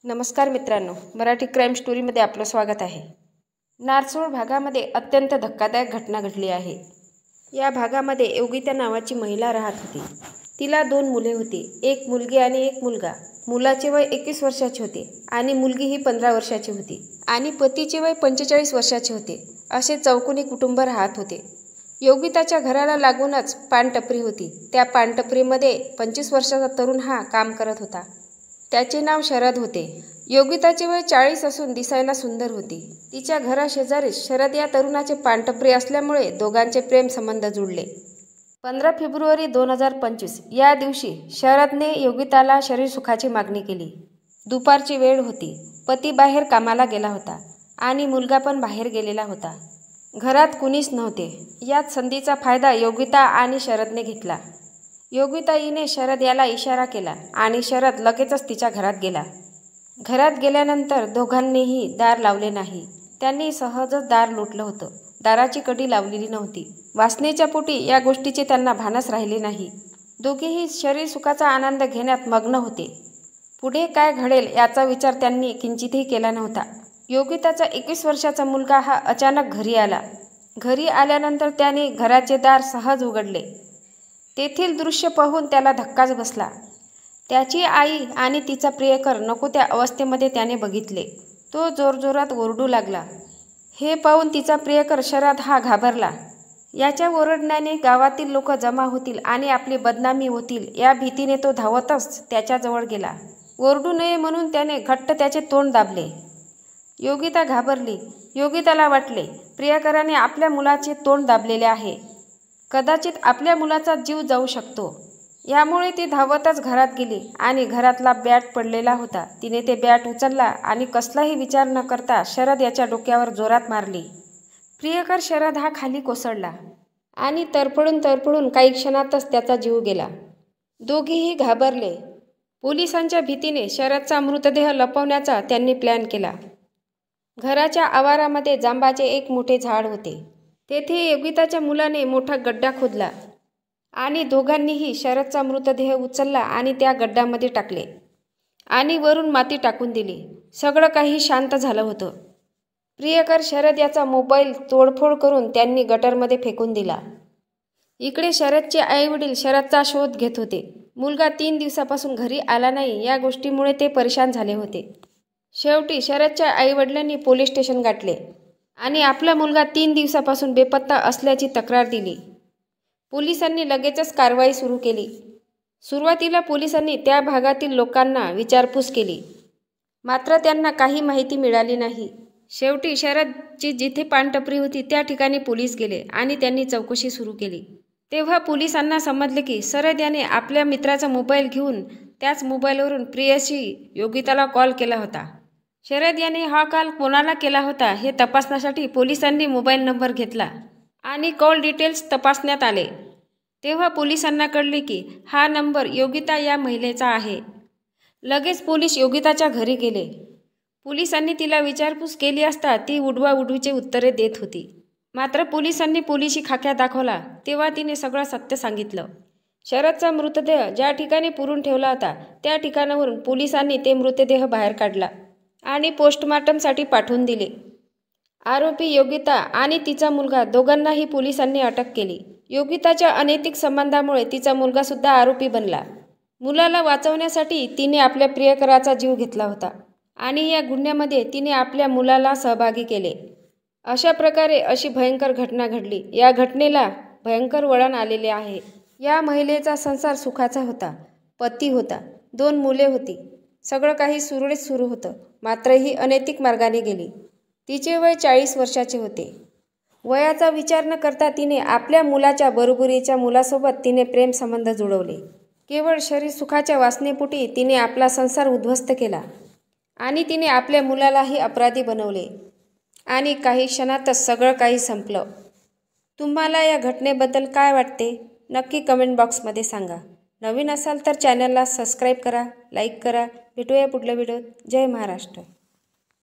नमस्कार मित्रांनो, मराठी क्राईम स्टोरीमध्ये आपलं स्वागत आहे। नारसोळ भागामध्ये अत्यंत धक्कादायक घटना घडली आहे। या भागामध्ये योगिता नावाची महिला राहत होती। तिला 2 मुले होती, एक मुलगी आणि एक मुलगा। मुलाचे वय 21 वर्षाचे होते आणि मुलगी ही 15 वर्षाची होती आणि पतीचे वय 45 वर्षाचे होते। असे चौकोनी कुटुंब राहत होते। योगिताच्या घराला लागूनच पानटपरी होती। त्या पानटपरीमध्ये 25 वर्षाचा तरुण हा काम करत होता। त्याचे नाव शरद होते। योगिताचे वय 40 असून दिसायला सुंदर होती। तिच्या घराशेजारी शरद या तरुणाचे पानटपरी असल्यामुळे दोघांचे प्रेम संबंध जुळले। 15 फेब्रुवारी 2025 या दिवशी शरदने योगिताला शरीर सुखाची मागणी केली। दुपारची वेळ होती। पती बाहेर कामाला गेला होता आणि मुलगा पण बाहेर गेलेला होता। घरात कुणीच नव्हते। याच संधीचा फायदा योगिता आणि शरदने घेतला। योगिता हिने शरद याला इशारा केला आणि शरद लगेचच तिच्या घरात गेला। घरात गेल्यानंतर दोघांनीही दार लावले नाही। त्यांनी सहजच दार लोटलं होतं। दाराची कडी लावलेली नव्हती। वासनेच्या पोटी या गोष्टीचे त्यांना भानच राहिले नाही। दोघेही शरीर सुखाचा आनंद घेण्यात मग्न होते। पुढे काय घडेल याचा विचार त्यांनी किंचितही केला नव्हता। योगिताचा 21 वर्षाचा मुलगा हा अचानक घरी आला। घरी आल्यानंतर त्याने घराचे दार सहज उघडले। तेथील दृश्य पाहून त्याला धक्काच बसला। त्याची आई आणि तिचा प्रियकर नको त्या अवस्थेमध्ये त्याने बघितले। तो जोरजोरात ओरडू लागला। हे पाहून तिचा प्रियकर शरद हा घाबरला। याच्या ओरडण्याने गावातील लोक जमा होतील आणि आपली बदनामी होतील या भीतीने तो धावतच त्याच्याजवळ गेला। ओरडू नये म्हणून त्याने घट्ट त्याचे तोंड दाबले। योगिता घाबरली। योगिताला वाटले प्रियकराने आपल्या मुलाचे तोंड दाबलेले आहे। कदाचित आपल्या मुलाचा जीव जाऊ शकतो। यामुळे ती धावतच घरात गेली आणि घरातला बॅट पडलेला होता। तिने ते बॅट उचलला आणि कसलाही विचार न करता शरद याच्या डोक्यावर जोरात मारली। प्रियकर शरद हा खाली कोसळला आणि तडफडून काही क्षणातच त्याचा जीव गेला। दोघेही घाबरले। पोलिसांच्या भीतीने शरदचा मृतदेह लपवण्याचा त्यांनी प्लॅन केला। घराच्या आवारामध्ये जांबाचे एक मोठे झाड होते। तेथे योगिताच्या मुलाने मोठा गड्डा खोदला आणि दोघांनीही शरदचा मृतदेह उचलला आणि त्या गड्ड्यामध्ये टाकले आणि वरून माती टाकून दिली। सगळं काही शांत झालं होतं। प्रियकर शरद याचा मोबाईल तोडफोड करून त्यांनी गटरमध्ये फेकून दिला। इकडे शरदचे आईवडील शरदचा शोध घेत होते। मुलगा 3 दिवसापासून घरी आला नाही या गोष्टीमुळे ते परेशान झाले होते। शेवटी शरदच्या आईवडिलांनी पोलीस स्टेशन गाठले आणि आपला मुलगा 3 दिवसापासून बेपत्ता असल्याची तक्रार दिली। पोलिसांनी लगेचच कारवाई सुरू केली। सुरुवातीला पोलिसांनी त्या भागातील लोकांना विचारपूस केली, मात्र त्यांना काही माहिती मिळाली नाही। शेवटी शरदची जिथे पानटपरी होती त्या ठिकाणी पोलीस गेले आणि त्यांनी चौकशी सुरू केली। तेव्हा पोलिसांना समजले की शरद याने आपल्या मित्राचा मोबाईल घेऊन त्याच मोबाईलवरून प्रेयसी योगिताला कॉल केला होता। शरद याने हा कॉल कोणाला केला होता हे तपासण्यासाठी पोलिसांनी मोबाईल नंबर घेतला आणि कॉल डिटेल्स तपासण्यात आले। तेव्हा पोलिसांना कळले की हा नंबर योगिता या महिलेचा आहे। लगेच पोलीस योगिताच्या घरी गेले। पोलिसांनी तिला विचारपूस केली असता ती उडवाउडवीची उत्तरे देत होती। मात्र पोलिसांनी पोलिसी खाक्या दाखवला तेव्हा तिने सगळं सत्य सांगितलं। शरदचा मृतदेह ज्या ठिकाणी पुरून ठेवला होता त्या ठिकाणावरून पोलिसांनी ते मृतदेह बाहेर काढला आणि पोस्टमार्टमसाठी पाठवून दिले। आरोपी योगिता आणि तिचा मुलगा दोघांनाही पोलिसांनी अटक केली। योगिताच्या अनैतिक संबंधामुळे तिचा मुलगा सुद्धा आरोपी बनला। मुलाला वाचवण्यासाठी तिने आपल्या प्रियकराचा जीव घेतला होता आणि या गुन्ह्यामध्ये तिने आपल्या मुलाला सहभागी केले। अशा प्रकारे अशी भयंकर घटना घडली। या घटनेला भयंकर वळण आलेले आहे। या महिलेचा संसार सुखाचा होता। पती होता, 2 मुले होती। सगळं काही सुरळीत सुरू होतं, मात्र ही अनैतिक मार्गाने गेली। तिचे वय 40 वर्षाचे होते। वयाचा विचार न करता तिने आपल्या मुलाच्या बरोबरीच्या मुलासोबत तिने प्रेम संबंध जुळवले। केवळ शरीर सुखाच्या वासनेपोटी तिने आपला संसार उद्ध्वस्त केला आणि तिने आपल्या मुलालाही अपराधी बनवले आणि काही क्षणातच सगळं काही संपलं। तुम्हाला या घटनेबद्दल काय वाटते नक्की कमेंट बॉक्समध्ये सांगा। नवीन असाल तर चॅनलला सबस्क्राईब करा, लाईक करा। भेटूया पुढल्या व्हिडिओत। जय महाराष्ट्र।